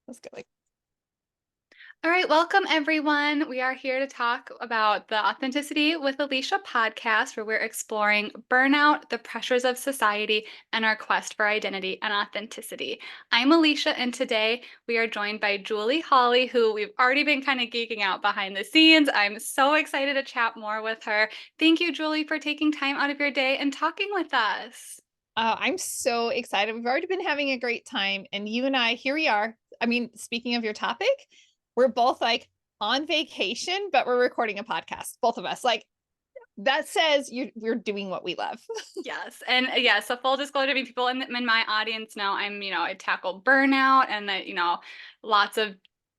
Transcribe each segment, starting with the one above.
Let's go. All right, welcome everyone. We are here to talk about the Authenticity with Alicia podcast, where we're exploring burnout, the pressures of society, and our quest for identity and authenticity. I'm Alicia, and today we are joined by Julie Holly, who we've already been kind of geeking out behind the scenes. I'm so excited to chat more with her. Thank you, Julie, for taking time out of your day and talking with us. I'm so excited. We've already been having a great time. And you and I, here we are. I mean, speaking of your topic, we're both like on vacation, but we're recording a podcast, both of us. Like that says we're doing what we love. Yes. And yes, so full disclosure, I mean, people in my audience know I tackle burnout and that, lots of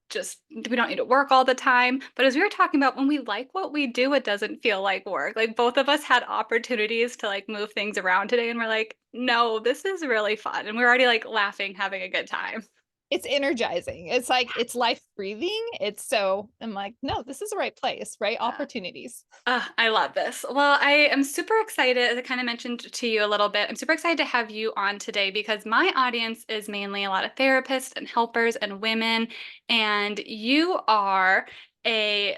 just, we don't need to work all the time. But as we were talking about, when we like what we do, it doesn't feel like work. Like both of us had opportunities to like move things around today and we're like, no, this is really fun. And we're already like laughing, having a good time. It's energizing. It's like it's life breathing. I'm like, no, this is the right place, right? Yeah. Opportunities. I love this. Well, I am super excited, as I kind of mentioned to you a little bit. I'm super excited to have you on today because my audience is mainly a lot of therapists and helpers and women. And you are a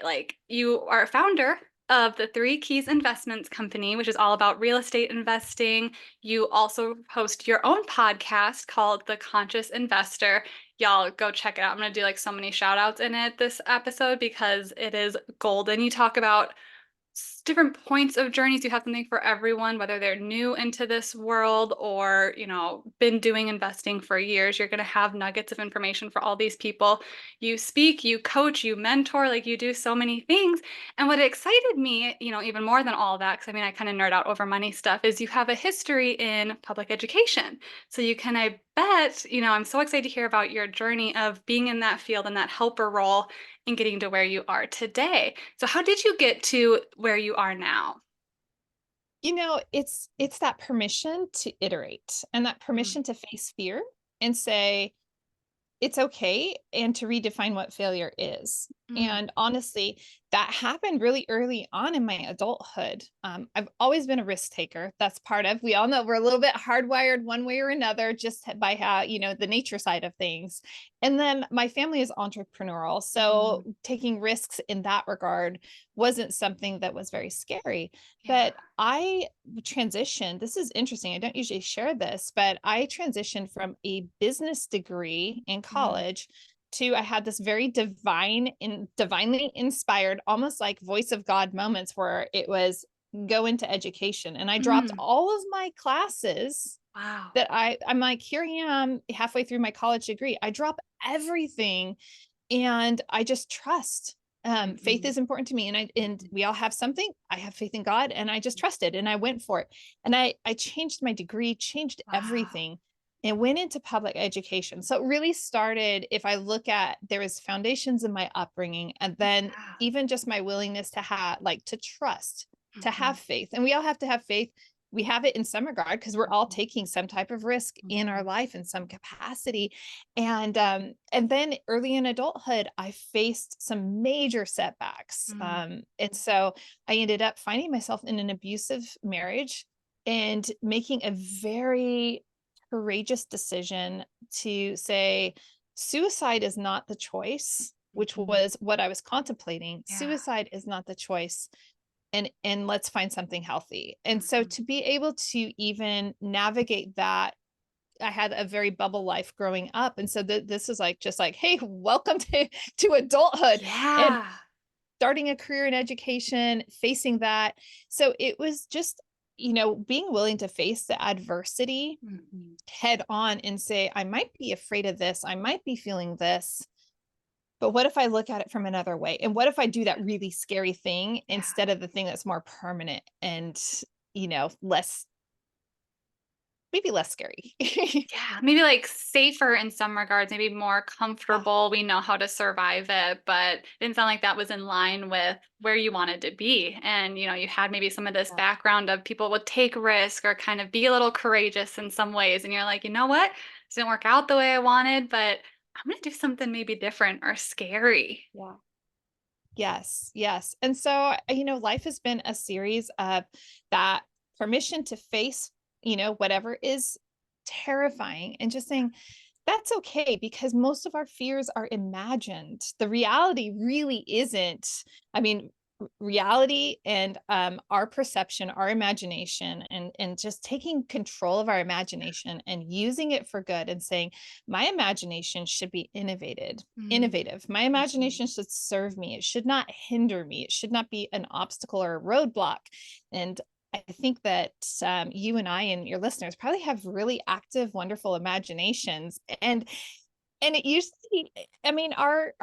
founder of the Three Keys Investments Company, which is all about real estate investing. You also host your own podcast called The Conscious Investor. Y'all go check it out. I'm going to do like so many shout outs in it this episode because it is golden. You talk about different points of journeys. You have something for everyone, whether they're new into this world or, been doing investing for years. You're going to have nuggets of information for all these people. You speak, you coach, you mentor, like you do so many things. And what excited me, even more than all that, because I mean, I kind of nerd out over money stuff, is you have a history in public education. So I bet, I'm so excited to hear about your journey of being in that field and that helper role and getting to where you are today. So how did you get to where you are now? It's that permission to iterate and that Mm, permission to face fear and say, it's okay, and to redefine what failure is. mm, And honestly, that happened really early on in my adulthood. I've always been a risk taker. That's part of, we all know we're a little bit hardwired one way or another, just by how, the nature side of things. And then my family is entrepreneurial. So mm. taking risks in that regard wasn't something that was very scary. Yeah. But I transitioned. This is interesting. I don't usually share this, but I transitioned from a business degree in Mm, college to, I had this very divinely inspired, almost like voice of God moments where it was go into education. And I dropped mm. all of my classes Wow. that I'm like, here I am halfway through my college degree. I drop everything and I just trust. Faith Mhm, is important to me, and mhm. we all have something. I have faith in God, and I just trusted, and I went for it. And I changed my degree, changed Wow. everything, and went into public education. So it really started. If I look at, there was foundations in my upbringing, and then Yeah. even just my willingness to have, like, to trust, to have Mhm, faith, and we all have to have faith. We have it in some regard because we're all mhm, taking some type of risk in our mhm, life in some capacity. And then early in adulthood, I faced some major setbacks. mm. And so I ended up finding myself in an abusive marriage and making a very courageous decision to say suicide is not the choice, which Mhm. was what I was contemplating. Yeah. Suicide is not the choice, and let's find something healthy. And so Mhm. to be able to even navigate that, I had a very bubble life growing up. And so this is like, just like, hey, welcome to adulthood and Yeah. starting a career in education, facing that. So it was just, being willing to face the adversity Mhm. head on and say, I might be afraid of this. I might be feeling this, but what if I look at it from another way? And what if I do that really scary thing Yeah. instead of the thing that's more permanent and, less, maybe less scary? Yeah, maybe like safer in some regards, maybe more Yeah. comfortable. We know how to survive it, but it didn't sound like that was in line with where you wanted to be. And, you had maybe some of this background of people would take risk or kind of be a little courageous in some ways. And you're like, you know what? This didn't work out the way I wanted, but I'm going to do something maybe different or scary. Yeah. Yes, yes. And so, life has been a series of that permission to face, whatever is terrifying, and just saying, that's okay, because most of our fears are imagined. The reality really isn't, I mean, reality and our perception, our imagination, and just taking control of our imagination and using it for good and saying, my imagination should be Mm, innovative. My mhm. imagination should serve me. It should not hinder me. It should not be an obstacle or a roadblock. And I think that you and I and your listeners probably have really active, wonderful imaginations, and it usually, I mean, our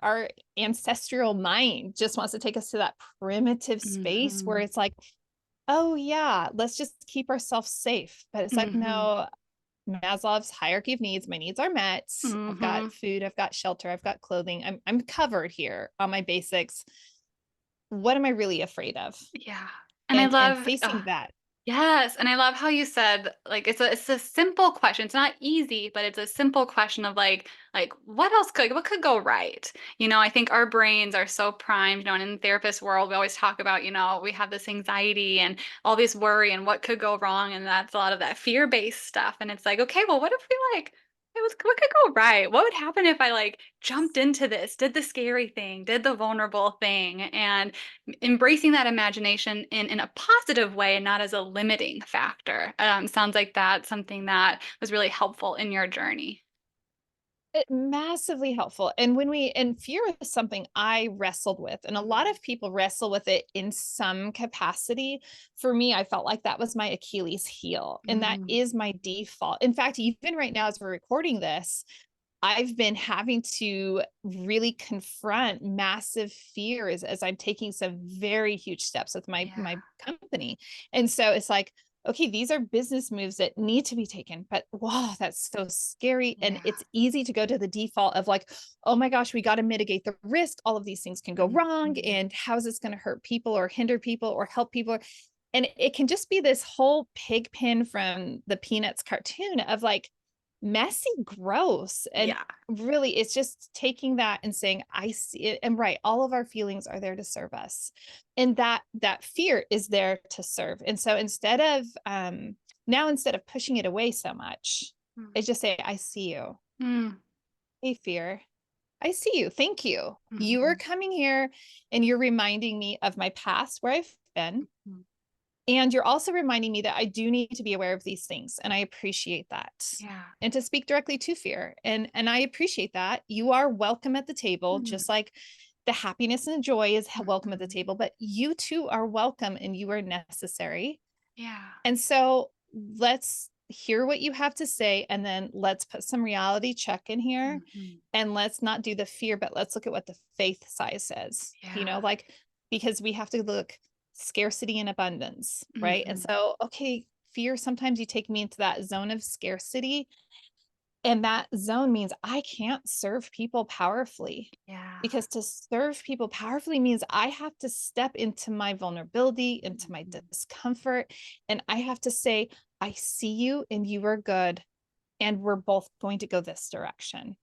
our ancestral mind just wants to take us to that primitive space where Mhm. it's like, oh yeah, let's just keep ourselves safe. But it's like, Mhm. no, Maslow's hierarchy of needs. My needs are met. I've got Mhm. food. I've got shelter. I've got clothing. I'm covered here on my basics. What am I really afraid of? Yeah. And I And love facing that. yes, and I love how you said, like, it's a simple question. It's not easy, but it's a simple question of like what could go right? I think our brains are so primed, and in the therapist world, we always talk about, we have this anxiety and all this worry and what could go wrong, and that's a lot of that fear-based stuff. And it's like, okay, well, what if we like what could go right? What would happen if I like jumped into this, did the scary thing, did the vulnerable thing, and embracing that imagination in a positive way and not as a limiting factor. Sounds like that's something that was really helpful in your journey. Massively helpful. And fear is something I wrestled with, and a lot Mm, of people wrestle with it in some capacity. For me, I felt like that was my Achilles heel, and that mm, is my default. In fact, even right now, as we're recording this, I've been having to really confront massive fears as I'm taking some very huge steps with yeah. my company. And so it's like, okay, these are business moves that need to be taken, but wow, that's so scary. And Yeah. it's easy to go to the default of like, oh my gosh, we got to mitigate the risk. All of these things can go wrong. Mhm. And how is this going to hurt people or hinder people or help people? And it can just be this whole pig pen from the Peanuts cartoon of like, messy, gross. And Yeah. really, it's just taking that and saying, I see it. And right, all of our feelings are there to serve us. And that fear is there to serve. And so instead of pushing it away so much, Mm, I just say, I see you. mm, Hey, fear. I see you. Thank you. You are mhm, coming here and you're reminding me of my past where I've been. mhm. And you're also reminding me that I do need to be aware of these things, and I appreciate that. Yeah. And to speak directly to fear. And I appreciate that. You are welcome at the table, Mm, just like the happiness and joy is welcome at the mhm. table, but you too are welcome and you are necessary. Yeah. And so let's hear what you have to say, and then let's put some reality check in here, Mhm. and let's not do the fear, but let's look at what the faith side says, Yeah. like, because we have to look scarcity and abundance, right? And Mhm. so, okay, fear, sometimes you take me into that zone of scarcity, and that zone means I can't serve people powerfully, Yeah. because to serve people powerfully means I have to step into my vulnerability, into my Mhm. discomfort, and I have to say, I see you and you are good. And we're both going to go this direction.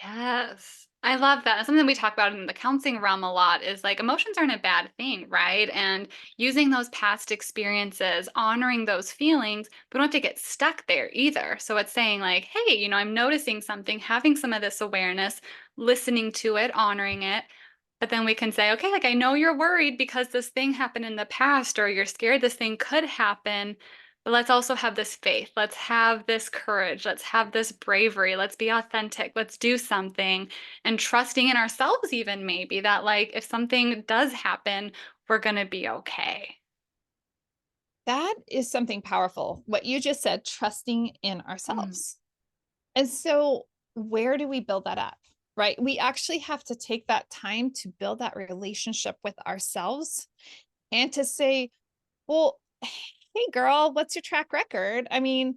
Yes. I love that. It's something we talk about in the counseling realm a lot is like emotions aren't a bad thing, right? And using those past experiences, honoring those feelings, but don't have to get stuck there either. So it's saying, like, hey, I'm noticing something, having some of this awareness, listening to it, honoring it. But then we can say, okay, like, I know you're worried because this thing happened in the past, or you're scared this thing could happen. But let's also have this faith. Let's have this courage. Let's have this bravery. Let's be authentic. Let's do something and trusting in ourselves, even maybe that, like, if something does happen, we're going to be okay. That is something powerful. What you just said, trusting in Mm, ourselves. And so, where do we build that up? Right? We actually have to take that time to build that relationship with ourselves and to say, well, hey, girl, what's your track record? I mean,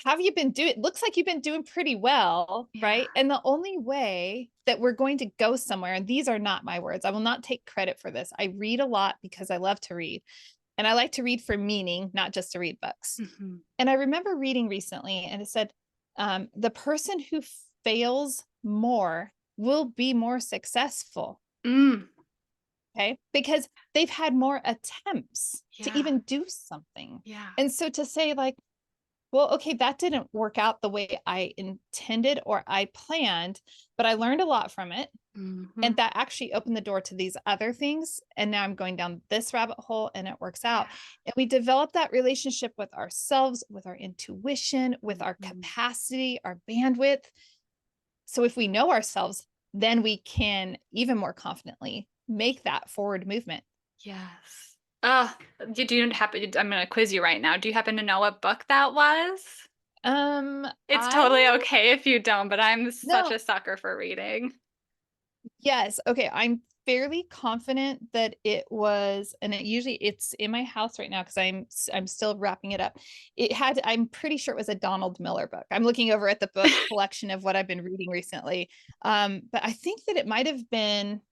have you been doing, it looks like you've been doing pretty well, yeah. right? And the only way that we're going to go somewhere, and these are not my words, I will not take credit for this. I read a lot because I love to read, and I like to read for meaning, not just to read books. Hmm. And I remember reading recently, and it said, the person who fails more will be more successful. Mm, Okay. Because they've had more attempts to yeah. even do something. Yeah. And so to say, like, well, okay, that didn't work out the way I intended or I planned, but I learned a lot from it. Hmm. And that actually opened the door to these other things. And now I'm going down this rabbit hole and it works out. Yeah. And we develop that relationship with ourselves, with our intuition, with our Mhm. capacity, our bandwidth. So if we know ourselves, then we can even more confidently make that forward movement. Yes. Do you happen, I'm going to quiz you right now. Do you happen to know what book that was? It's totally I okay if you don't, but I'm such no, a sucker for reading. yes, okay. I'm fairly confident that it was, and it's in my house right now because I'm still wrapping it up. I'm pretty sure it was a Donald Miller book. I'm looking over at the book collection of what I've been reading recently. But I think that it might have been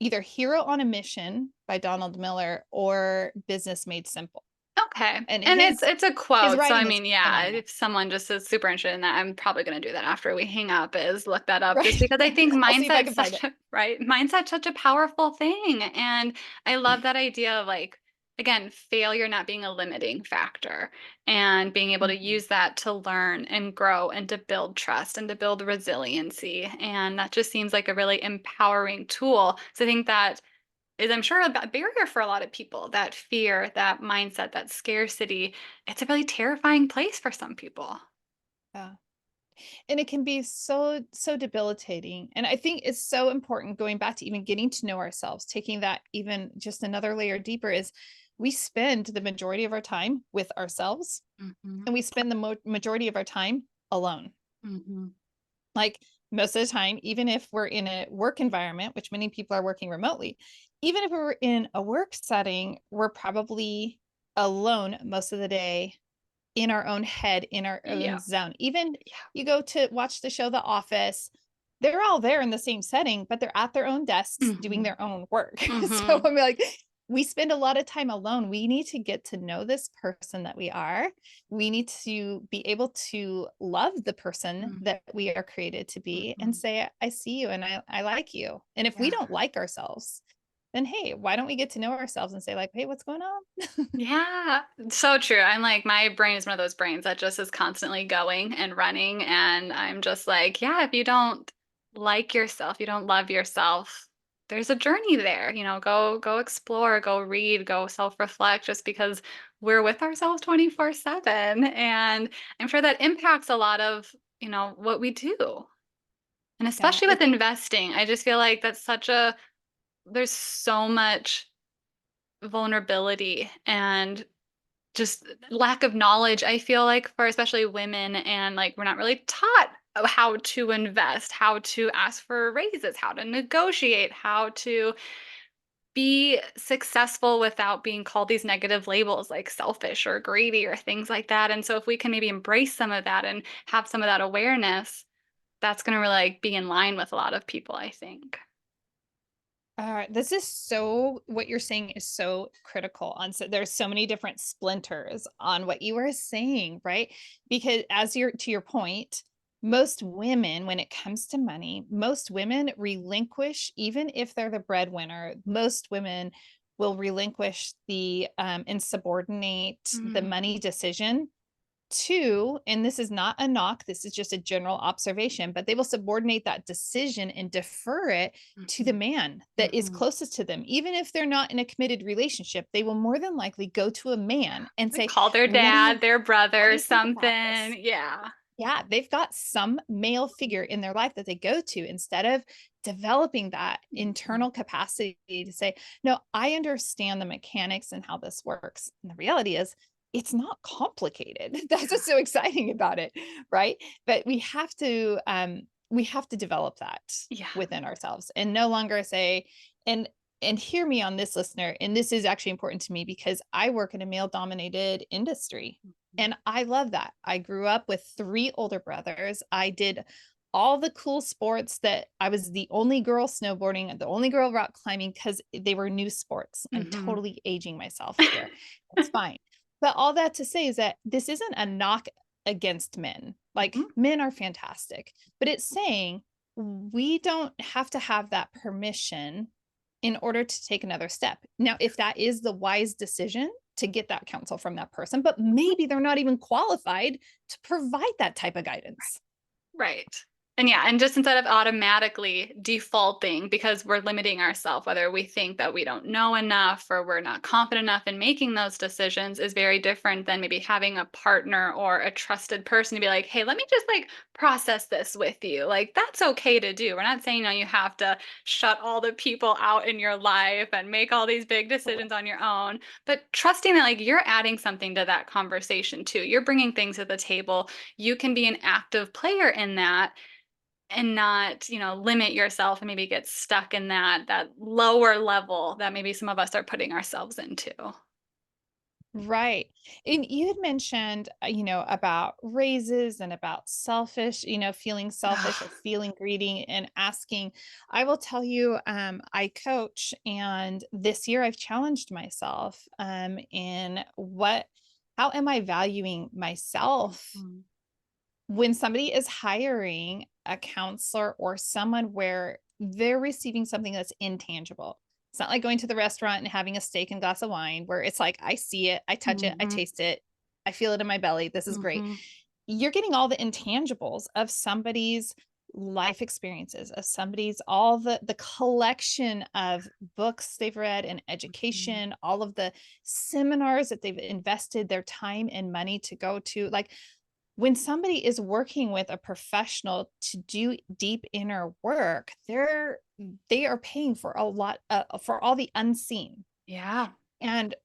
either Hero on a Mission by Donald Miller or Business Made Simple. Okay. And And it's a his quote. So I writing is mean, yeah, phenomenal. if someone just is super interested in that, I'm probably going to do that after we hang up is look that up just Right. because I think I'll see if I can find it. mindset's such a powerful thing. And I love that idea of like, again, failure not being a limiting factor and being able to Mhm. use that to learn and grow and to build trust and to build resiliency. And that just seems like a really empowering tool. So I think that is, I'm sure, a barrier for a lot of people. That fear, that mindset, that scarcity. It's a really terrifying place for some people. Yeah. And it can be so debilitating. And I think it's so important going back to even getting to know ourselves, taking that even just another layer deeper is we spend the majority of our time with ourselves Hmm. and we spend the majority of our time alone. Hmm. Like most of the time, even if we're in a work environment, which many people are working remotely, even if we're in a work setting, we're probably alone most of the day in our own head, in our own Yeah. zone. Even Yeah. you go to watch the show The Office, they're all there in the same setting, but they're at their own desks doing Hmm. their own work. So Hmm. I'm like, we spend a lot of time alone. We need to get to know this person that we are. We need to be able to love the person that we are created to be and Hmm. say, I see you and I like you. And if we Yeah. don't like ourselves, then hey, why don't we get to know ourselves and say, like, hey, what's going on? Yeah, so true. I'm like, my brain is one of those brains that just is constantly going and running. And I'm just like, yeah, if you don't like yourself, you don't love yourself, there's a journey there. Go explore, go read, go self-reflect, just because we're with ourselves 24/7. And I'm sure that impacts a lot of, what we do. And Yeah, especially I with think investing, I just feel like there's so much vulnerability and just lack of knowledge, I feel like, for especially women, and like we're not really taught how to invest, how to ask for raises, how to negotiate, how to be successful without being called these negative labels like selfish or greedy or things like that. And so if we can maybe embrace some of that and have some of that awareness, that's going to really like be in line with a lot of people, I think. this is so what you're saying is so critical on so there's so many different splinters on what you are saying, right? Because as you're to your point, most women, when it comes to money, most women relinquish, even if they're the breadwinner, most women will relinquish the and subordinate the Mm, money decision to, and this is not a knock, this is just a general observation, but they will subordinate that decision and defer it to the mhm, man that is mhm. closest to them. Even if they're not in a committed relationship, they will more than likely go to a man and Like say, call their what dad, their do brother, you think about this? something. Yeah. Yeah, they've got some male figure in their life that they go to instead of developing that Mhm. internal capacity to say, no, I understand the mechanics and how this works. And the reality is, it's not complicated. That's Yeah. what's so exciting about it, right? But we have to develop that Yeah. within ourselves and no longer say, and and hear me on this, listener, and this is actually important to me because I work in a male dominated industry Mhm. and I love that. I grew up with three older brothers. I did all the cool sports that I was the only girl snowboarding, the only girl rock climbing because they were new sports. I'm Mhm. totally aging myself here. That's fine. But all that to say is that this isn't a knock against men. Like Mhm. men are fantastic, but it's saying we don't have to have that permission in order to take another step. Now, if that is the wise decision, to get that counsel from that person, but maybe they're not even qualified to provide that type of guidance. Right. And yeah, and just instead of automatically defaulting because we're limiting ourselves, whether we think that we don't know enough or we're not confident enough in making those decisions is very different than maybe having a partner or a trusted person to be like, hey, let me just like process this with you. Like that's okay to do. We're not saying, you have to shut all the people out in your life and make all these big decisions on your own, but trusting that like you're adding something to that conversation too. You're bringing things to the table. You can be an active player in that and not, limit yourself and maybe get stuck in that lower level that maybe some of us are putting ourselves into. Right. And you had mentioned, about raises and about selfish, feeling selfish or feeling greedy and asking. I will tell you, I coach, and this year I've challenged myself in how am I valuing myself Mhm. when somebody is hiring a counselor or someone where they're receiving something that's intangible. It's not like going to the restaurant and having a steak and glass of wine where it's like, I see it, I touch it, I Mhm. taste it, I feel it in my belly. This is great. Mhm. You're getting all the intangibles of somebody's life experiences, of somebody's all the collection of books they've read and Mhm. education, all of the seminars that they've invested their time and money to go to. Like, when somebody is working with a professional to do deep inner work, they are paying for a lot, for all the unseen. Yeah. And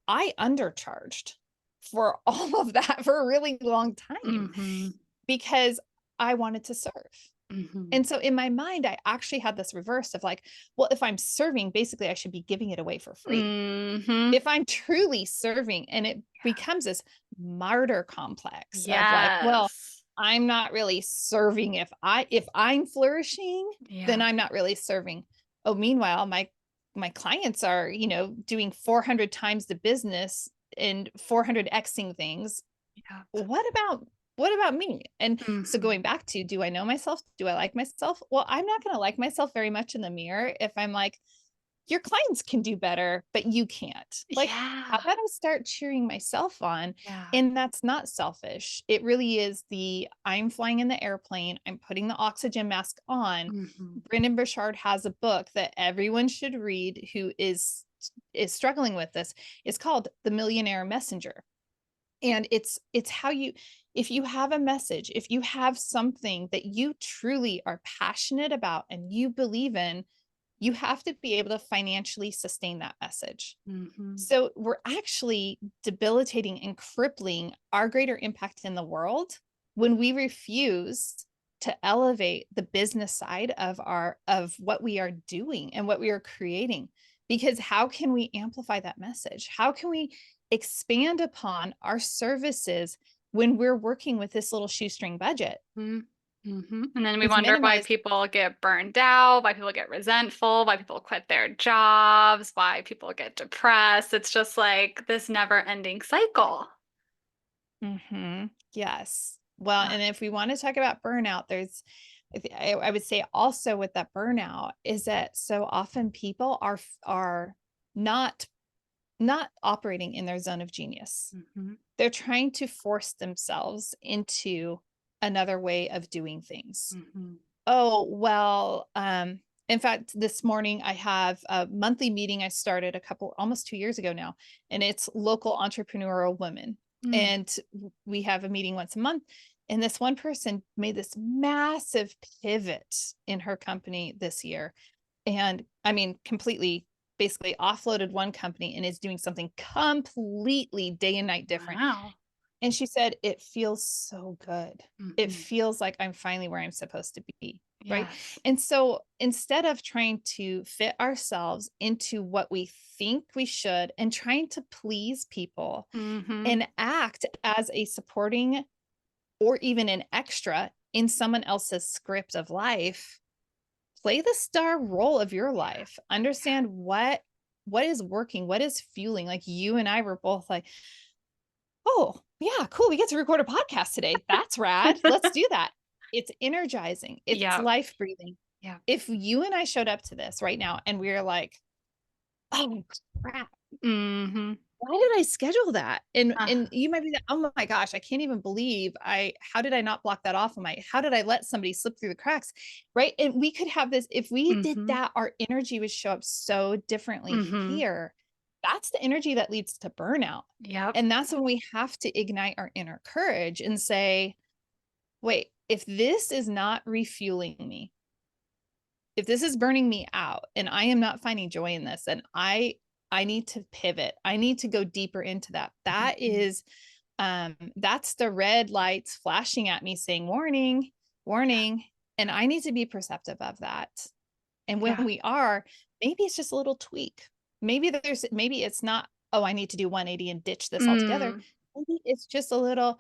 I undercharged for all of that for a really long time Mhm. because I wanted to serve. Mhm. And so in my mind, I actually had this reverse of like, well, if I'm serving, basically I should be giving it away for free. Mhm. If I'm truly serving, and it becomes this martyr complex of like, well, Yes. I'm not really serving. If I'm flourishing, then Yeah. I'm not really serving. Oh, meanwhile, my clients are, doing 400 times the business and 400xing things. Yeah. What about me? And so Mhm. going back to, do I know myself? Do I like myself? Well, I'm not going to like myself very much in the mirror if I'm like, your clients can do better, but you can't. Like, how Yeah. about I start cheering myself on? Yeah. And that's not selfish. It really is I'm flying in the airplane, I'm putting the oxygen mask on. Mhm. Brendon Burchard has a book that everyone should read who is struggling with this. It's called The Millionaire Messenger. And it's how if you have a message, if you have something that you truly are passionate about and you believe in, you have to be able to financially sustain that message. Mhm. So we're actually debilitating and crippling our greater impact in the world when we refuse to elevate the business side of what we are doing and what we are creating. Because how can we amplify that message? How can we expand upon our services when we're working with this little shoestring budget? Mhm. Mhm. And then we It's wonder why minimized. people get burned out, why people get resentful, why people quit their jobs, why people get depressed. It's just like this never-ending cycle. Yes. Well, Ah. and if we want to talk about burnout, I would say also with that burnout is that so often people are not not operating in their zone of genius. Mhm. They're trying to force themselves into another way of doing things. Mhm. Oh, well, in fact, this morning I have a monthly meeting I started almost 2 years ago now, and it's local entrepreneurial women. Mm. And we have a meeting once a month. And this one person made this massive pivot in her company this year. And I mean, completely, basically offloaded one company and is doing something completely day and night different. Wow. And she said, it feels so good. It Mhm. feels like I'm finally where I'm supposed to be. Right. Yes. And so instead of trying to fit ourselves into what we think we should and trying to please people Mhm. and act as a supporting or even an extra in someone else's script of life, play the star role of your Yeah. life. Understand what is working, what is fueling. Like you and I were both like, oh, yeah, cool. We get to record a podcast today. That's rad. Let's do that. It's energizing. It's Yeah. life breathing. Yeah. If you and I showed up to this right now and we are like, oh, crap, Mhm. why did I schedule that? And Uh, you might be like, oh my gosh, I can't even believe how did I not block that off of how did I let somebody slip through the cracks? Right. And we could have this, if we did mhm, that, our energy would show up so differently mhm. here. That's the energy that leads to burnout. Yep. And that's when we have to ignite our inner courage and say, wait, if this is not refueling me, if this is burning me out and I am not finding joy in this, and I need to pivot. I need to go deeper into that. That Mhm. is that's the red lights flashing at me saying warning, warning, and I need to be perceptive of that. And when Yeah. we are, maybe it's just a little tweak. Maybe it's not, oh, I need to do 180 and ditch this altogether. Mm. Maybe it's just a little,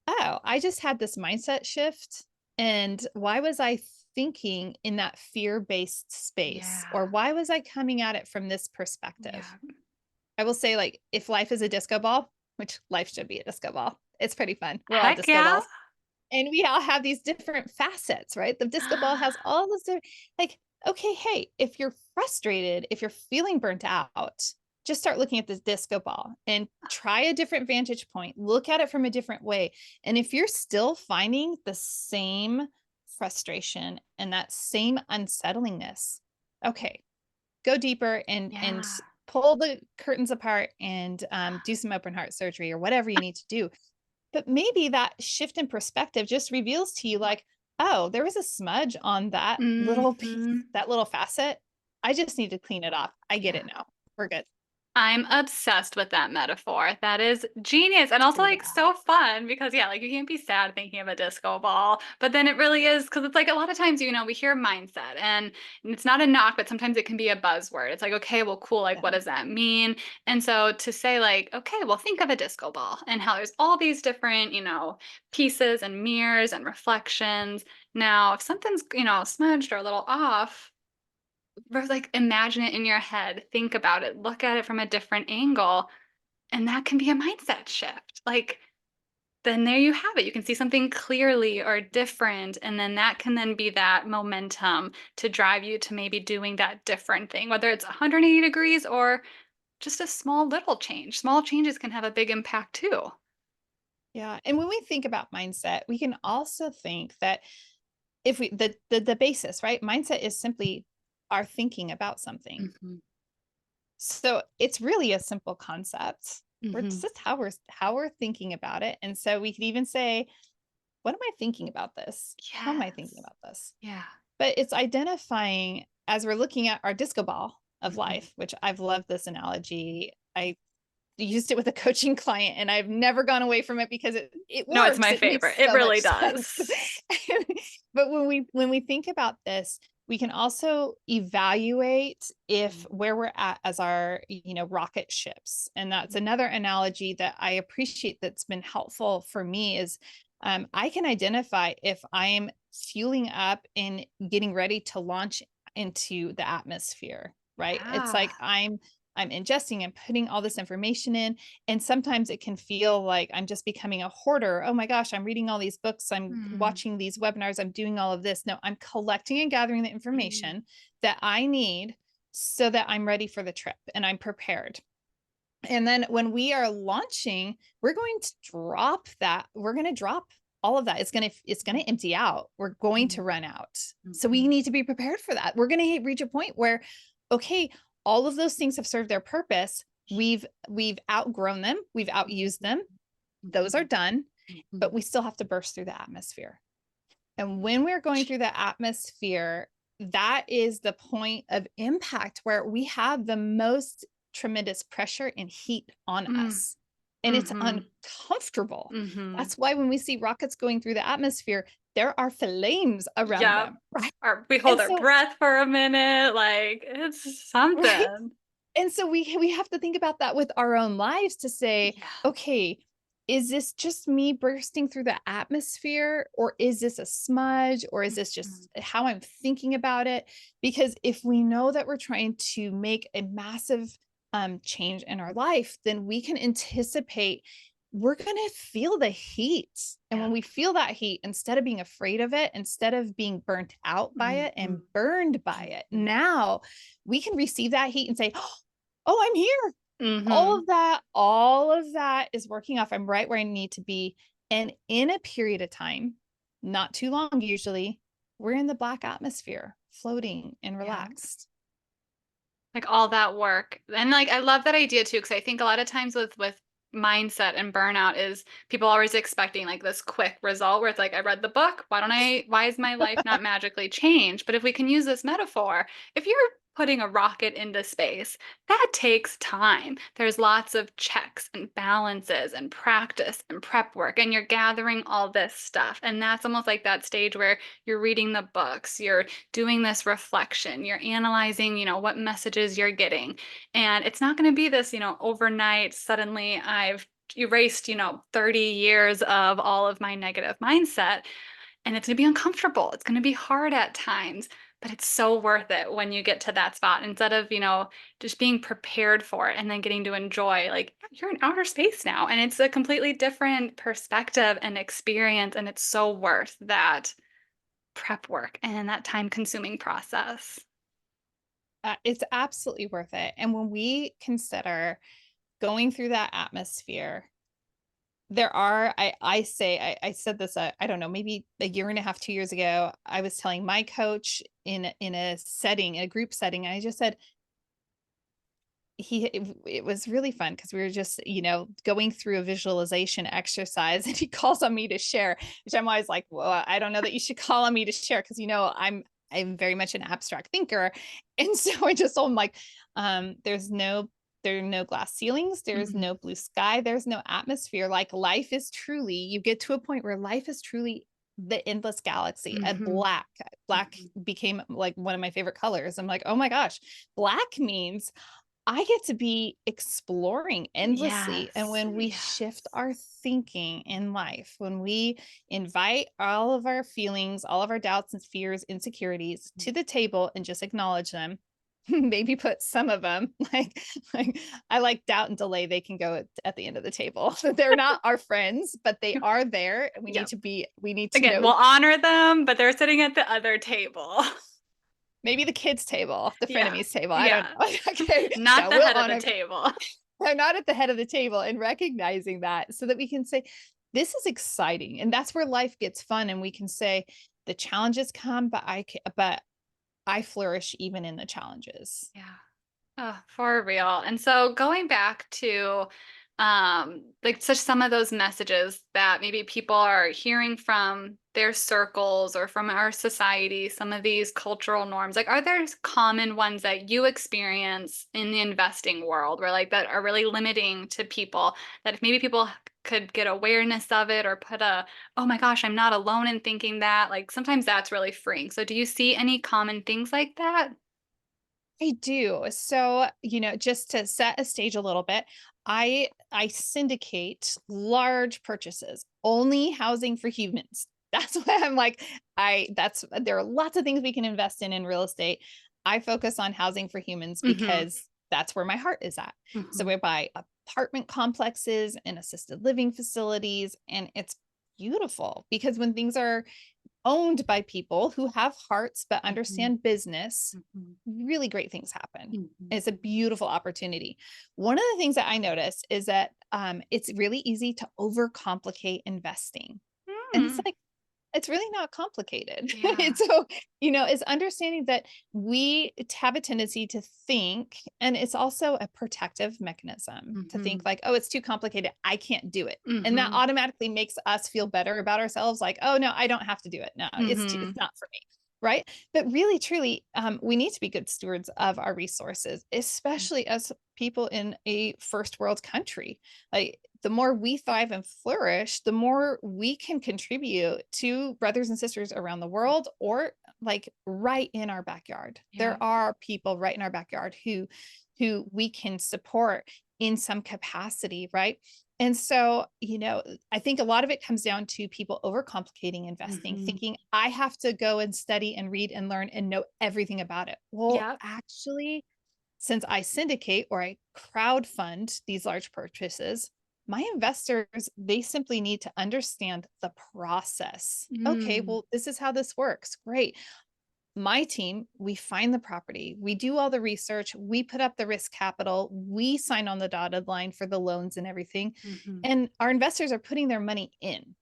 oh, I just had this mindset shift. And why was I thinking in that fear-based space? Yeah. Or why was I coming at it from this perspective? Yeah. I will say, like, if life is a disco ball, which life should be a disco ball, it's pretty fun. We're all Heck disco yeah. balls. And we all have these different facets, right? The disco ball has all those different, like, okay, hey, if you're frustrated, if you're feeling burnt out, just start looking at this disco ball and try a different vantage point. Look at it from a different way. And if you're still finding the same frustration and that same unsettlingness, okay, go deeper and Yeah. pull the curtains apart and do some open heart surgery or whatever you need to do. But maybe that shift in perspective just reveals to you, like, oh, there was a smudge on that little piece, Mhm. that little facet. I just need to clean it off. I get Yeah. it now. We're good. I'm obsessed with that metaphor. That is genius and also like Yeah. so fun because yeah, like you can't be sad thinking of a disco ball, but then it really is because it's like a lot of times, we hear mindset and it's not a knock, but sometimes it can be a buzzword. It's like, okay, well, cool, like what Yeah. does that mean? And so to say like, okay, well, think of a disco ball and how there's all these different, pieces and mirrors and reflections. Now, if something's, smudged or a little off, like imagine it in your head, think about it, look at it from a different angle, and that can be a mindset shift. Like then there you have it. You can see something clearly or different and then that can then be that momentum to drive you to maybe doing that different thing, whether it's 180 degrees or just a small little change. Small changes can have a big impact too. Yeah. And when we think about mindset, we can also think that if we the basis, right? Mindset is simply our thinking about something. Mhm. So it's really a simple concept. We're Mhm. just how we're thinking about it. And so we could even say, what am I thinking about this? How am I thinking Yes. about this? Yeah. But it's identifying as we're looking at our disco ball of Mhm. life, which I've loved this analogy. I used it with a coaching client and I've never gone away from it because it No, it's works. my It makes favorite. It so really much sense. does. But when we think about this, we can also evaluate if where we're at as our, rocket ships. And that's another analogy that I appreciate that's been helpful for me is I can identify if I'm fueling up and getting ready to launch into the atmosphere, right? It's Yeah. like I'm ingesting and putting all this information in. And sometimes it can feel like I'm just becoming a hoarder. Oh my gosh, I'm reading all these books. I'm Mm. watching these webinars. I'm doing all of this. No, I'm collecting and gathering the Mm. information that I need so that I'm ready for the trip and I'm prepared. And then when we are launching, we're going to drop that. We're going to drop all of that. It's going to empty out. We're going to Mm. run out. So we Mhm. need to be prepared for that. We're going to reach a point where, okay, all of those things have served their purpose. We've outgrown them. We've outused them. Those are Mhm. done, but Mhm. we still have to burst through the atmosphere. And when we're going through the atmosphere, that is the point of impact where we have the most tremendous pressure and heat on Mm. us. And it's Mhm. uncomfortable. Mhm. That's why when we see rockets going through the atmosphere, there are flames around Yep. them, right? Or we hold And our so, breath for a minute, like, it's right? something. And so we have to think about that with our own lives to say, Yeah. okay, is this just me bursting through the atmosphere or is this a smudge or is this Mhm. just how I'm thinking about it? Because if we know that we're trying to make a massive change in our life, then we can anticipate we're going to feel the heat. And Yeah. when we feel that heat, instead of being afraid of it, instead of being burnt out by it and Mhm. burned by it, Mhm. now we can receive that heat and say, oh, I'm here. Mm-hmm. All of that is working off. I'm right where I need to be. And in a period of time, not too long usually, we're in the black atmosphere, floating and Yeah. relaxed. Like all that work. And like I love that idea too, because I think a lot of times with mindset and burnout is people always expecting like this quick result where it's like, I read the book, why is my life not magically changed? But if we can use this metaphor, if you're putting a rocket into space, that takes time. There's lots of checks and balances and practice and prep work, and you're gathering all this stuff. And that's almost like that stage where you're reading the books, you're doing this reflection, you're analyzing, what messages you're getting. And it's not going to be this, overnight, suddenly I've erased, 30 years of all of my negative mindset. And it's going to be uncomfortable. It's going to be hard at times, but it's so worth it when you get to that spot instead of, just being prepared for it and then getting to enjoy, like, you're in outer space now. And it's a completely different perspective and experience. And it's so worth that prep work and that time consuming process. It's absolutely worth it. And when we consider going through that atmosphere, I said this, I don't know, maybe a year and a half, 2 years ago, I was telling my coach in a setting, a group setting, and I just said, it was really fun because we were just going through a visualization exercise and he calls on me to share, which I'm always like, well, I don't know that you should call on me to share because I'm very much an abstract thinker. And so I just told him like, there are no glass ceilings, there's Mhm. no blue sky, there's no atmosphere. Like life is truly, you get to a point where life is truly the endless galaxy. And Mhm. black Mhm. became like one of my favorite colors. I'm like, oh my gosh, black means I get to be exploring endlessly. And Yes. when we shift Yes. our thinking in life, when we invite all of our feelings, all of our doubts and fears, insecurities to the table and just acknowledge them, maybe put some of them like I like doubt and delay, they can go at the end of the table. They're not our friends, but they are there. And Yep. we need to Again, we'll know honor them, but they're sitting at the other table. maybe the kids' table, the Yeah. frenemies table. I don't Yeah. know. Okay. Not Yeah, the we'll head of the honor table. they're not at the head of the table and recognizing that so that we can say, this is exciting. And that's where life gets fun. And we can say, the challenges come, but I flourish even in the challenges. Yeah. Oh, for real. And so going back to like such some of those messages that maybe people are hearing from their circles or from our society, some of these cultural norms, like are there common ones that you experience in the investing world where like that are really limiting to people that if maybe people could get awareness of it or put oh my gosh, I'm not alone in thinking that, like sometimes that's really freeing. So do you see any common things like that? I do. So, just to set a stage a little bit, I syndicate large purchases, only housing for humans. That's why I'm like, there are lots of things we can invest in real estate. I focus on housing for humans Mm-hmm. because that's where my heart is at. So Mm-hmm. we buy apartment complexes and assisted living facilities, and it's beautiful because when things are owned by people who have hearts but Mm-hmm. understand business, Mm-hmm. really great things happen. Mhm. It's a beautiful opportunity. One of the things that I notice is that it's really easy to overcomplicate investing. And it's Mm. like, it's really not complicated. Yeah. It's understanding that we have a tendency to think, and it's also a protective mechanism to think Mhm. like, oh, it's too complicated. I can't do it. And that Mhm. automatically makes us feel better about ourselves. Like, oh no, I don't have to do it. No, it's Mhm. not for me. Right. But really, truly, we need to be good stewards of our resources, especially as people in a first world country. Like the more we thrive and flourish, the more we can contribute to brothers and sisters around the world or like right in our backyard. Yeah. There are people right in our backyard who we can support in some capacity, right? And so, I think a lot of it comes down to people overcomplicating investing, Mhm. thinking I have to go and study and read and learn and know everything about it. Well, Yep. actually, since I syndicate or I crowd fund these large purchases, my investors, they simply need to understand the process. Okay, Mm. well, this is how this works. Great. my team, we find the property, we do all the research, we put up the risk capital, we sign on the dotted line for the loans and everything. Mm-hmm. And our investors are putting their money in.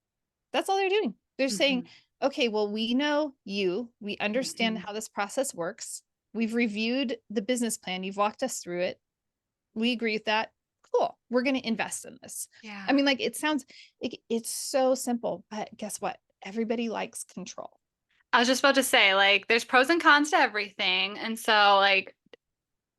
That's all they're doing. They're Mm-hmm. saying, okay, well, we know you, we understand Mm-hmm. how this process works. We've reviewed the business plan. You've walked us through it. We agree with that. Cool. We're going to invest in this. Yeah. I mean, like it sounds like it's so simple, but guess what? Everybody likes control. I was just about to say, like, there's pros and cons to everything. And so, like,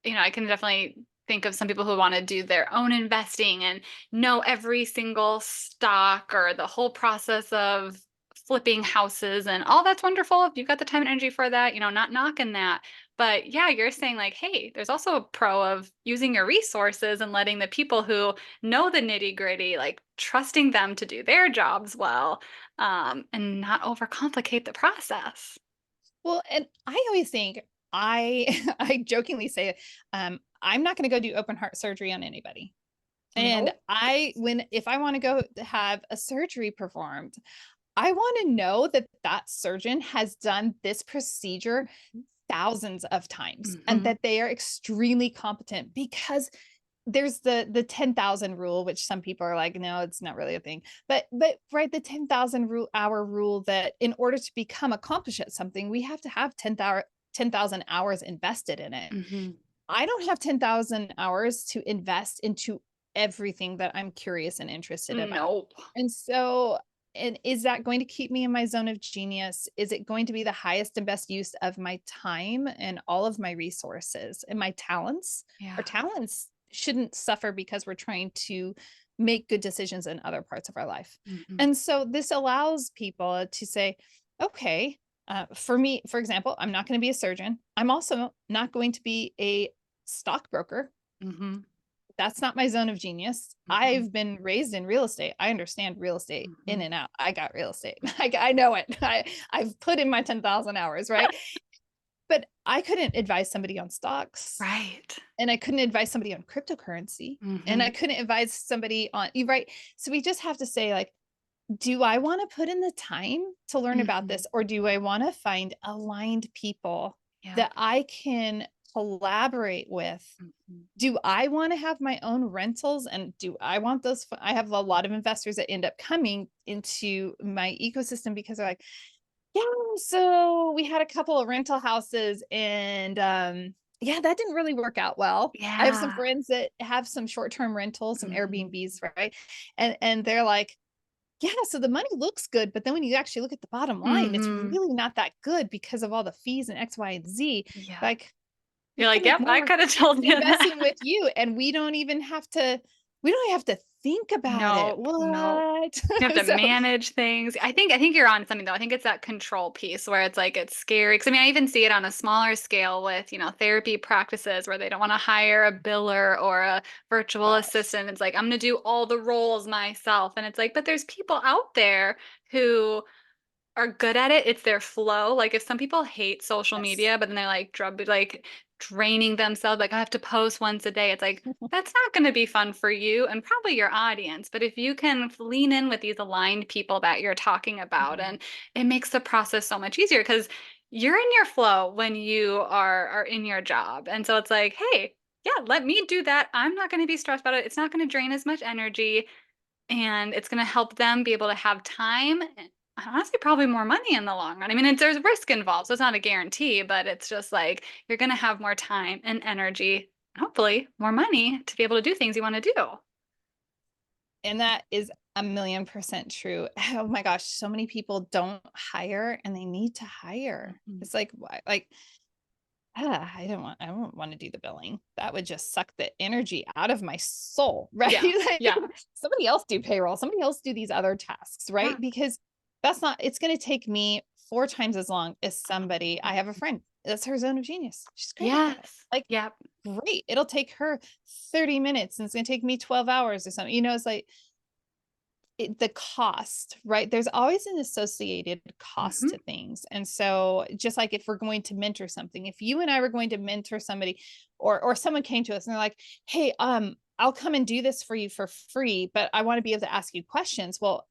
I can definitely think of some people who want to do their own investing and know every single stock or the whole process of flipping houses, and all that's wonderful. If you've got the time and energy for that, not knocking that. But yeah, you're saying like, hey, there's also a pro of using your resources and letting the people who know the nitty gritty, like trusting them to do their jobs well, and not overcomplicate the process. Well, and I always think I jokingly say, I'm not going to go do open heart surgery on anybody. And Nope. if I want to go have a surgery performed, I want to know that that surgeon has done this procedure thousands of times and Hmm. that they are extremely competent, because there's the 10,000 rule, which some people are like, no, it's not really a thing. But right, the 10,000 hour rule, that in order to become accomplished at something, we have to have 10,000 hours invested in it. Hmm. I don't have 10,000 hours to invest into everything that I'm curious and interested about. Nope. And so, and is that going to keep me in my zone of genius? Is it going to be the highest and best use of my time and all of my resources and my talents? Yeah. Our talents shouldn't suffer because we're trying to make good decisions in other parts of our life. Hmm. And so this allows people to say, okay, for me, for example, I'm not going to be a surgeon. I'm also not going to be a stockbroker. Hmm. That's not my zone of genius. Hmm. I've been raised in real estate. I understand real estate in Hmm. and out. I got real estate. I know it. I've put in my 10,000 hours, right? But I couldn't advise somebody on stocks, Right. and I couldn't advise somebody on cryptocurrency, and I Hmm. couldn't advise somebody on you, right? So we just have to say, like, do I want to put in the time to learn about Hmm. this, or do I want to find aligned people Yep. that I can collaborate with? Hmm. Do I want to have my own rentals, and do I want those? I have a lot of investors that end up coming into my ecosystem because they're like, yeah, so we had a couple of rental houses, and yeah, that didn't really work out well. I have some Yeah. friends that have some short-term rentals, some Hmm. Airbnbs, right? And they're like, yeah, so the money looks good, but then when you actually look at the bottom line, it's Hmm. really not that good because of all the fees and X, Y, and Z. Yeah. Like, we You're can like, make yep, I more could have told you investing that. with you, and we don't have to think about it. Nope. Nope. What? You have to So manage things. I think you're on something though. I think it's that control piece where it's like it's scary. Because I mean, I even see it on a smaller scale with, therapy practices where they don't want to hire a biller or a virtual gosh. assistant. It's like, I'm gonna do all the roles myself. And it's like, but there's people out there who are good at it. It's their flow. Like if some people hate social Yes. media, but then they're like draining themselves, like I have to post once a day. It's like that's not going to be fun for you and probably your audience. But if you can lean in with these aligned people that you're talking about, Mhm. and it makes the process so much easier because you're in your flow when you are in your job. And so it's like, hey, yeah, let me do that. I'm not going to be stressed about it. It's not going to drain as much energy, and it's going to help them be able to have time and honestly probably more money in the long run. I mean, there's risk involved, so it's not a guarantee, but it's just like you're going to have more time and energy, and hopefully more money to be able to do things you want to do. And that is 1,000,000% true. Oh my gosh, so many people don't hire, and they need to hire. Mhm. It's like, why? Like, I don't want to do the billing. That would just suck the energy out of my soul, right? Yeah, Like, yeah, somebody else do payroll, somebody else do these other tasks, right? yeah. Because it's going to take me 4 times as long as somebody. I have a friend that's her zone of genius. She's great at that. Yes. Like, Yep. great. It'll take her 30 minutes and it's going to take me 12 hours or something. It's like, the cost, right? There's always an associated cost Hmm. to things. And so just like if we're going to mentor something, if you and I were going to mentor somebody, or someone came to us and they're like, hey, I'll come and do this for you for free, but I want to be able to ask you questions. Well,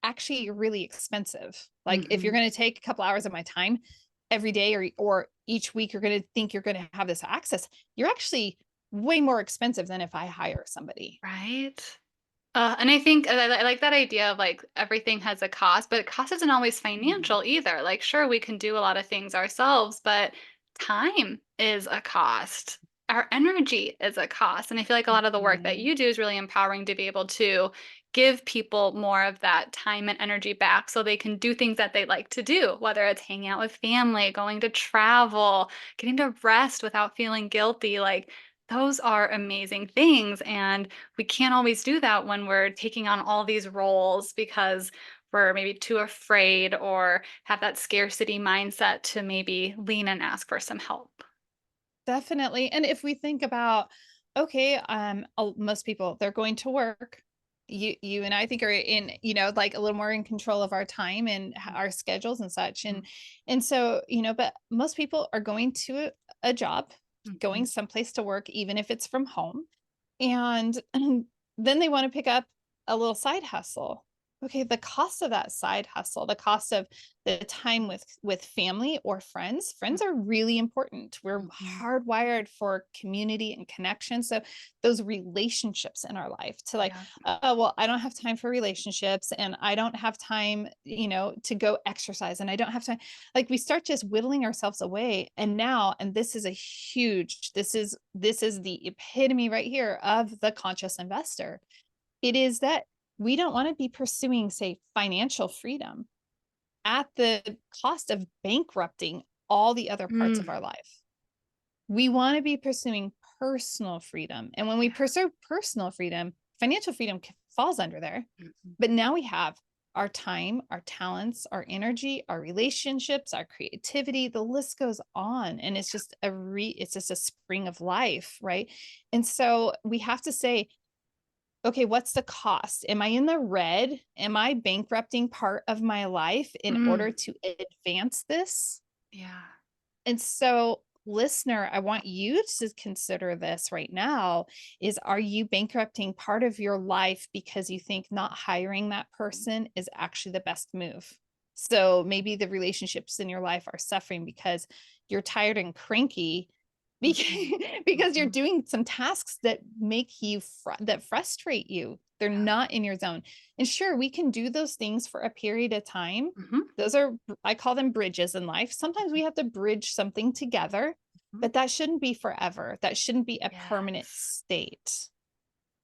actually, you're really expensive. Like if you're Hmm. going to take a couple hours of my time, every day or each week you're going to think you're going to have this access, you're actually way more expensive than if I hire somebody. Right? And I think I like that idea of like everything has a cost, but cost isn't always Mhm. financial either. Like, sure, we can do a lot of things ourselves, but time is a cost. Our energy is a cost. And I feel like a lot of the work that Mhm. you do is really empowering to be able to give people more of that time and energy back so they can do things that they like to do, whether it's hanging out with family, going to travel, getting to rest without feeling guilty. Like, those are amazing things. And we can't always do that when we're taking on all these roles because we're maybe too afraid or have that scarcity mindset to maybe lean and ask for some help. Definitely. And if we think about, okay, most people they're going to work. You and I think are in, like a little more in control of our time and our schedules and such. Mhm, And so, but most people are going to a job, mhm. going someplace to work, even if it's from home. And then they want to pick up a little side hustle. Okay, the cost of that side hustle, the cost of the time with family or friends. Friends are really important. We're Mhm. hardwired for community and connection. So those relationships in our life to like, Yeah. oh, well, I don't have time for relationships and I don't have time, to go exercise and I don't have time. Like we start just whittling ourselves away. And this is this is the epitome right here of the conscious investor. It is that we don't want to be pursuing, say, financial freedom at the cost of bankrupting all the other parts of Mm, our life. We want to be pursuing personal freedom. And when we yeah. pursue personal freedom, financial freedom falls under there. Mhm. But now we have our time, our talents, our energy, our relationships, our creativity, the list goes on. And it's just a spring of life, right? And so we have to say, okay, what's the cost? Am I in the red? Am I bankrupting part of my life in order Mm, to advance this? yeah. And so, listener, I want you to consider this right now is are you bankrupting part of your life because you think not hiring that person is actually the best move? So maybe the relationships in your life are suffering because you're tired and cranky Mhm. because you're Mhm. doing some tasks that make you that frustrate you. They're Yeah. not in your zone. And sure, we can do those things for a period of time. Mhm. Those are, I call them bridges in life. Sometimes we have to bridge something together, Mhm. but that shouldn't be forever. That shouldn't be a permanent Yes. state.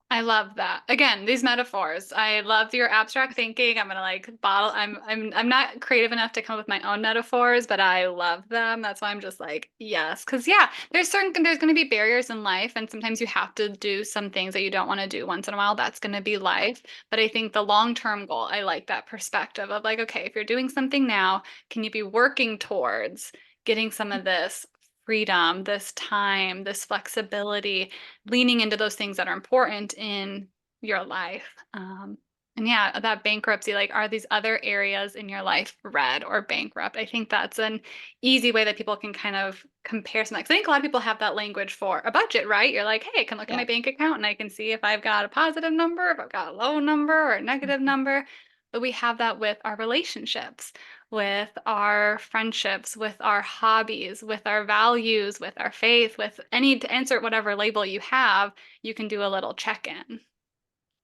I love that. Again, these metaphors. I love your abstract thinking. I'm gonna like bottle. I'm not creative enough to come up with my own metaphors, but I love them. That's why I'm just like, yes. Cause yeah, there's gonna be barriers in life, and sometimes you have to do some things that you don't want to do once in a while. That's gonna be life. But I think the long-term goal, I like that perspective of like, okay, if you're doing something now, can you be working towards getting some of this freedom, this time, this flexibility, leaning into those things that are important in your life. And yeah, that bankruptcy, like, are these other areas in your life red or bankrupt? I think that's an easy way that people can kind of compare something. 'Cause I think a lot of people have that language for a budget, right? You're like, hey, I can look at my Yeah. bank account and I can see if I've got a positive number, if I've got a low number or a negative Mhm. number. But we have that with our relationships, with our friendships, with our hobbies, with our values, with our faith, with any to insert whatever label you have, you can do a little check-in.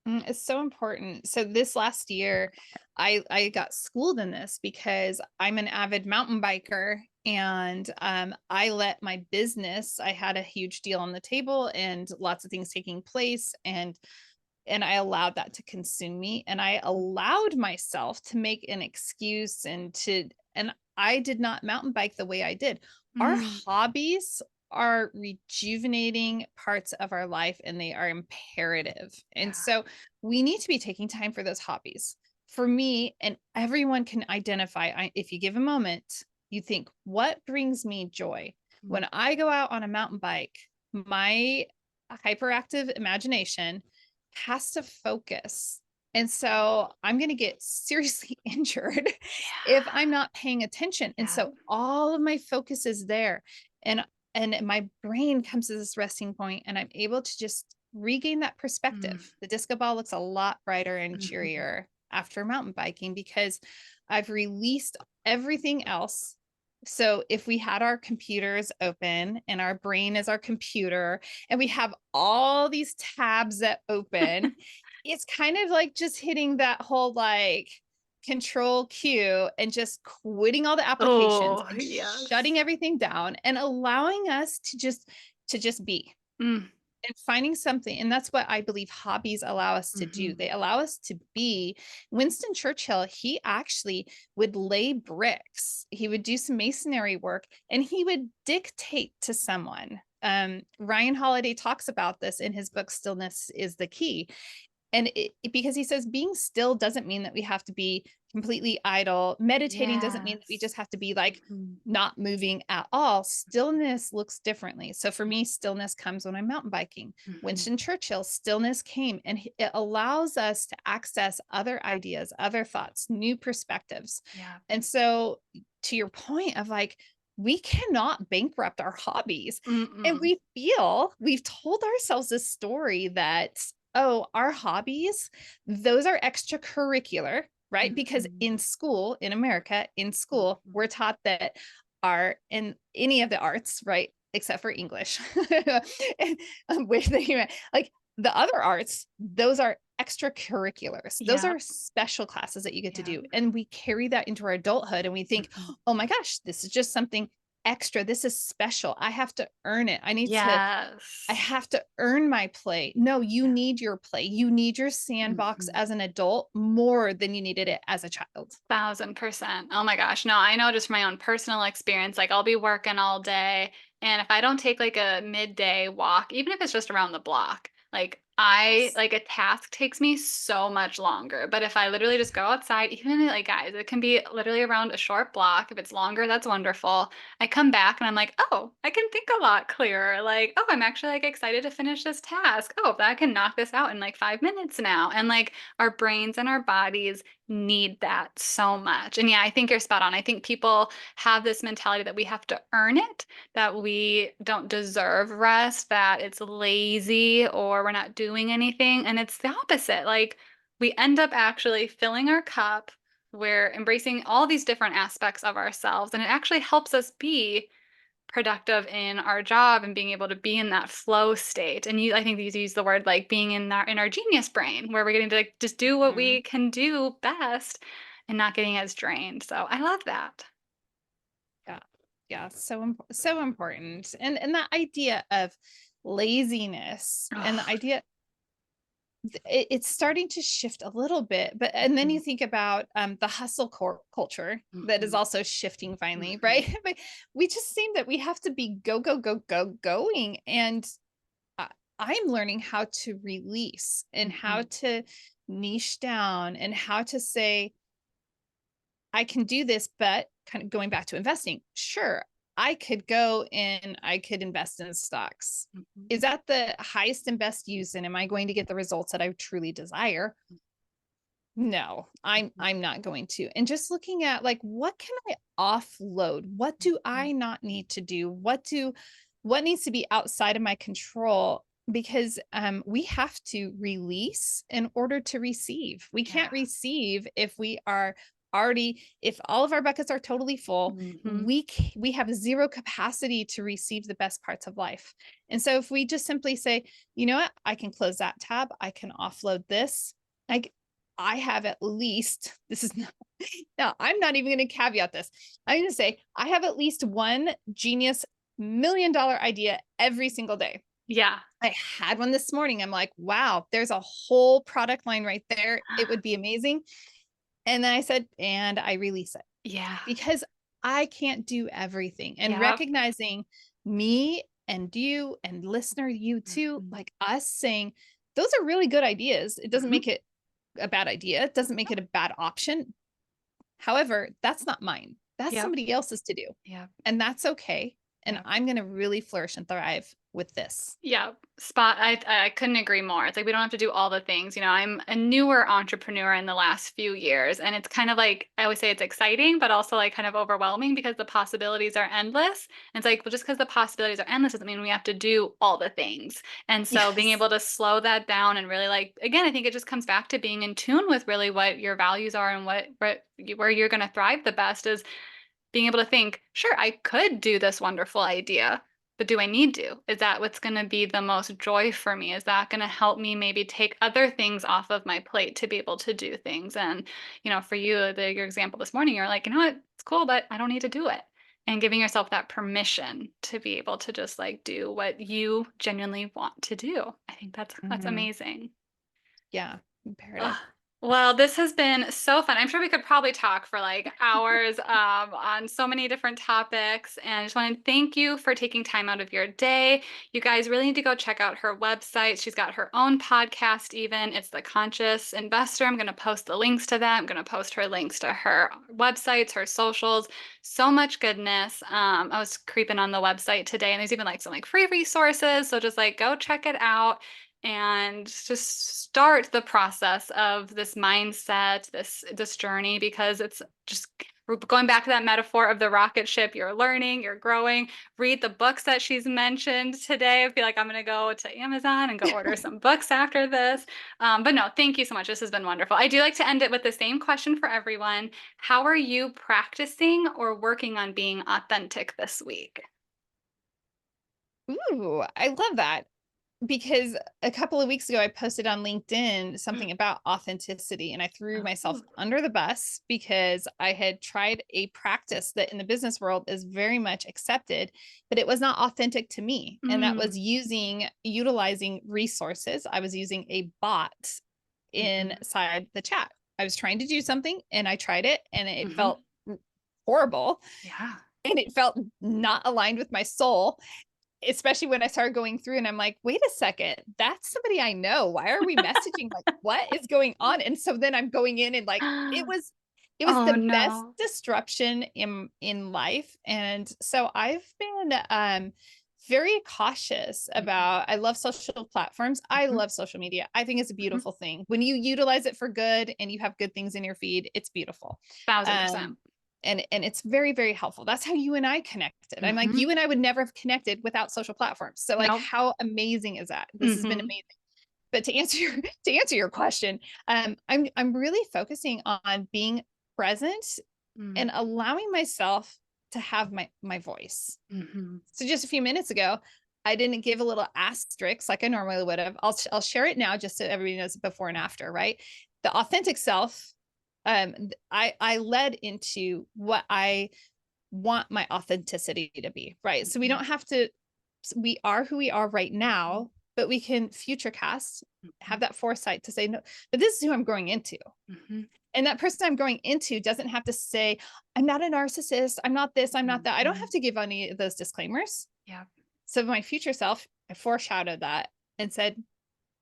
It's so important. So this last year, I got schooled in this because I'm an avid mountain biker and I let my business, I had a huge deal on the table and lots of things taking place and I allowed that to consume me and I allowed myself to make an excuse and I did not mountain bike the way I did. Our Mm, hobbies are rejuvenating parts of our life and they are imperative. And yeah. so we need to be taking time for those hobbies. For me, and everyone can identify, if you give a moment, you think, what brings me joy? Mm, When I go out on a mountain bike, my hyperactive imagination has to focus. And so I'm going to get seriously injured if yeah, I'm not paying attention. And yeah. so all of my focus is there. And my brain comes to this resting point and I'm able to just regain that perspective. Mm, The disco ball looks a lot brighter and mhm, cheerier after mountain biking because I've released everything else So if we had our computers open and our brain is our computer and we have all these tabs that open, it's kind of like just hitting that whole like control Q and just quitting all the applications Oh, and yes. shutting everything down and allowing us to just be Mm, and finding something. And that's what I believe hobbies allow us to do. mhm. They allow us to be. Winston Churchill, he actually would lay bricks, he would do some masonry work, and he would dictate to someone. Ryan Holiday talks about this in his book Stillness is the Key. And because he says being still doesn't mean that we have to be completely idle. Meditating doesn't mean that we Yes. just have to be like Mhm, not moving at all. Stillness looks differently. So for me, stillness comes when I'm mountain biking. mhm. Winston Churchill, stillness came, and it allows us to access other ideas, other thoughts, new perspectives. Yeah. And so, to your point of like, we cannot bankrupt our hobbies. And Mm-mm. we've told ourselves this story that, oh, our hobbies, those are extracurricular, right? Because Mhm, in school, in America, in school, mhm. we're taught that art and any of the arts, right? Except for English, with the like the other arts, those are extracurriculars. Those Yep, are special classes that you get to yep. do. And we carry that into our adulthood and we think, Mhm. oh my gosh, this is just something extra. This is special. I have to earn it. I Yes. have to earn my play. No, you Yeah. need your play. You need your sandbox Mhm. as an adult more than you needed it as a child. 1000%. Oh my gosh. No, I know just from my own personal experience, like I'll be working all day. And if I don't take like a midday walk, even if it's just around the block, Yes. like a task takes me so much longer. But if I literally just go outside, even like guys, it can be literally around a short block. If it's longer, that's wonderful. I come back and I'm like, oh, I can think a lot clearer. Like, oh, I'm actually like excited to finish this task. Oh, I can knock this out in like 5 minutes now. And like our brains and our bodies need that so much. And yeah, I think you're spot on. I think people have this mentality that we have to earn it, that we don't deserve rest, that it's lazy or we're not doing anything. And it's the opposite. Like we end up actually filling our cup. We're embracing all these different aspects of ourselves, and it actually helps us be productive in our job and being able to be in that flow state. And I think you use the word like being in our genius brain, where we're getting to like just do what Mhm. we can do best and not getting as drained. So I love that. Yeah. Yeah. So important. And that idea of laziness and the Oh, idea it's starting to shift a little bit, but and then you think about the hustle culture that is mhm, also shifting finally, mhm, right? But we just seem that we have to be go go go go going, and I, I'm learning how to release and how mhm. to niche down and how to say I can do this, but kind of going back to investing, sure, I could go and I could invest in stocks. Is Mhm. that the highest and best use? And am I going to get the results that I truly desire? No, Mhm. I'm not going to. And just looking at like what can I offload? What do Mhm. I not need to do? What needs to be outside of my control? Because we have to release in order to receive. We Yeah. can't receive if we are already if all of our buckets are totally full, Mhm. we have zero capacity to receive the best parts of life. And so if we just simply say, you know what, I can close that tab, I can offload this. I I have at least, this is not, now I'm not even going to caveat this. I'm going to say I have at least one genius $1 million idea every single day. Yeah. I had one this morning. I'm like, wow, there's a whole product line right there. It would be amazing. And then I said, and I release it Yeah. because I can't do everything. And Yep. recognizing me and you and listener, you too, Mhm. like us saying, those are really good ideas. It doesn't Mhm. make it a bad idea. It doesn't make it a bad option. However, that's not mine. That's Yep. somebody else's to do. Yep. And that's okay. And Yep. I'm going to really flourish and thrive with this. Yeah, I couldn't agree more. It's like we don't have to do all the things. I'm a newer entrepreneur in the last few years, and it's kind of like I always say it's exciting, but also like kind of overwhelming because the possibilities are endless. And it's like, well, just because the possibilities are endless doesn't mean we have to do all the things. And so being Yes. able to slow that down and really like again, I think it just comes back to being in tune with really what your values are and where you're going to thrive the best is being able to think, sure, I could do this wonderful idea, but do I need to? Is that what's going to be the most joy for me? Is that going to help me maybe take other things off of my plate to be able to do things? And, for you, your example this morning, you're like, it's cool, but I don't need to do it. And giving yourself that permission to be able to just like do what you genuinely want to do. I think that's Mhm. amazing. Yeah, Ugh. imperative. Well, this has been so fun. I'm sure we could probably talk for like hours on so many different topics. And I just want to thank you for taking time out of your day. You guys really need to go check out her website. She's got her own podcast, even. It's The Conscious Investor. I'm going to post the links to that. I'm going to post her links to her websites, her socials. So much goodness. I was creeping on the website today, and there's even like some like free resources. So just like go check it out and just start the process of this mindset, this journey, because it's just we're going back to that metaphor of the rocket ship. You're learning, you're growing. Read the books that she's mentioned today. I feel like I'm going to go to Amazon and go order some books after this. But no, thank you so much. This has been wonderful. I do like to end it with the same question for everyone. How are you practicing or working on being authentic this week? Ooh, I love that. Because a couple of weeks ago, I posted on LinkedIn Mm. something about authenticity, and I threw myself Oh. under the bus because I had tried a practice that in the business world is very much accepted, but it was not authentic to me. And that was Mm. utilizing resources. I was using a bot Mhm. inside the chat. I was trying to do something and I tried it and it Mhm. felt horrible Yeah. and it felt not aligned with my soul, especially when I started going through and I'm like, wait a second, that's somebody I know. Why are we messaging? Like, what is going on? And so then I'm going in and like it was Oh, the best no. disruption in life. And so I've been very cautious Mhm. about I love social platforms. I Mhm. love social media. I think it's a Mhm. beautiful thing. When you utilize it for good and you have good things in your feed, it's beautiful. 1000%. Um and it's very very helpful. That's how you and I connected. I'm like Mhm. you and I would never have connected without social platforms, so like Nope. how amazing is that? This has been Mhm. amazing. But to answer your question, I'm really focusing on being present Mm. and allowing myself to have my voice. Mhm. So just a few minutes ago, I didn't give a little asterisk like I normally would have. I'll share it now just so everybody knows before and after, right? The authentic self, I led into what I want my authenticity to be, right? So we Mhm. don't have to we are who we are right Mhm. now, but we can future cast, have Mhm. that foresight to say no, but this is who I'm growing into. Mhm. And that person I'm growing into doesn't have to say, I'm not a narcissist, I'm not this, I'm not that. I don't have Mhm. to give any of those disclaimers. Yep. So my future self, I foreshadowed that and said,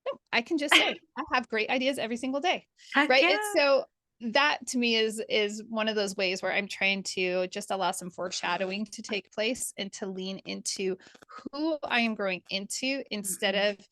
no, I can just say I have great ideas every single day. Heck Right. And yeah. so that to me is one of those ways where I'm trying to just allow some foreshadowing to take place and to lean into who I am growing into instead Mhm. of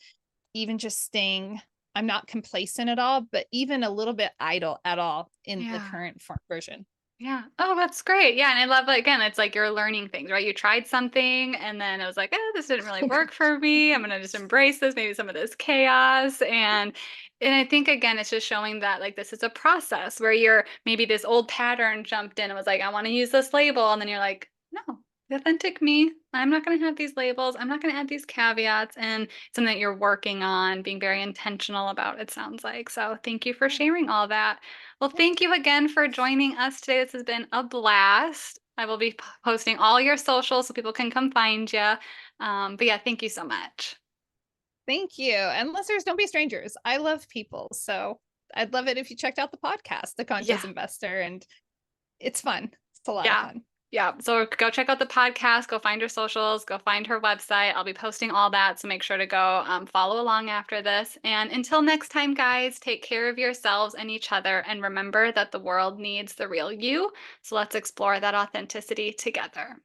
even just staying, I'm not complacent at all, but even a little bit idle at all in the Yeah. current version. Yeah. Oh, that's great. Yeah. And I love, like, again, it's like you're learning things, right? You tried something and then it was like, this didn't really Oh work gosh. for me. I'm going to just embrace this, maybe some of this chaos. And I think, again, it's just showing that like this is a process where you're maybe this old pattern jumped in and was like, I want to use this label. And then you're like, no, the authentic me. I'm not going to have these labels. I'm not going to add these caveats. And it's something that you're working on, being very intentional about, it sounds like. So thank you for Yeah. sharing all that. Well, Yeah. thank you again for joining us today. This has been a blast. I will be posting all your socials so people can come find you. But yeah, thank you so much. Thank you. And listeners, don't be strangers. I love people. So I'd love it if you checked out the podcast, The Conscious Yeah, Investor, and it's fun. It's a lot of yeah, fun. yeah. So go check out the podcast, go find her socials, go find her website. I'll be posting all that. So make sure to go follow along after this. And until next time, guys, take care of yourselves and each other. And remember that the world needs the real you. So let's explore that authenticity together.